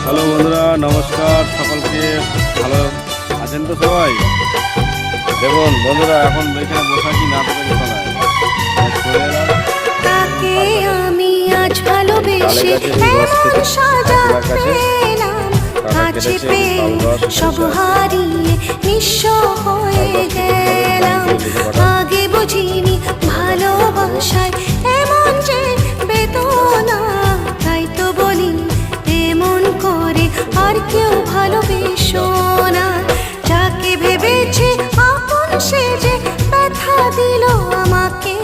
Hello বন্ধুরা, নমস্কার সকলকে। ভালো আছেন তো সবাই? দেখুন বন্ধুরা, এখন এখানে বসে আছি নাটকের দোকানায়। তাকে আমি আজ ভালোবেসে এমন সাজা পেলাম, কাছে পেয়ে সব হারিয়ে নিঃস্ব হয়ে গেলাম। আগে বুঝিনি ভালোবাসায় এমন যে বেদনা, তাই তো বলি এমন করে আর কেউ ভালোবেসো না। যাকে ভেবেছে আপন সে যে ব্যথা দিল আমাকে,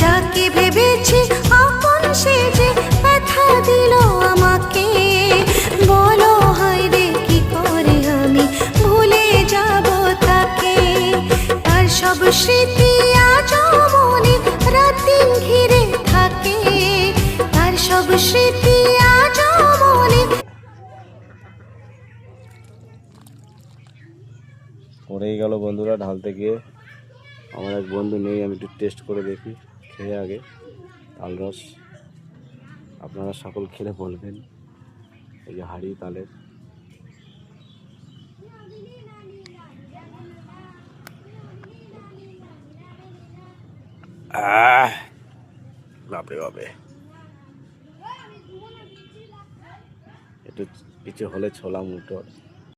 যাকে ভেবেছি আপন সে যে ব্যথা দিল আমাকে। বলো হায় রে কি করে আমি ভুলে যাব তাকে, তার সব স্মৃতি আজও মনে রাত দিন ঘিরে থাকে, তার সব স্মৃতি আজও মনে। পড়েই গেল বন্ধুরা ঢালতে গিয়ে। আমার এক বন্ধু নেই, আমি একটু টেস্ট করে দেখি খেয়ে আগে তাল রস। আপনারা সকল খেলে বলবেন। এই যে হাড়ি তালের, বাপরে বাপরে, একটু কিছু হলে ছোলা মুটোর।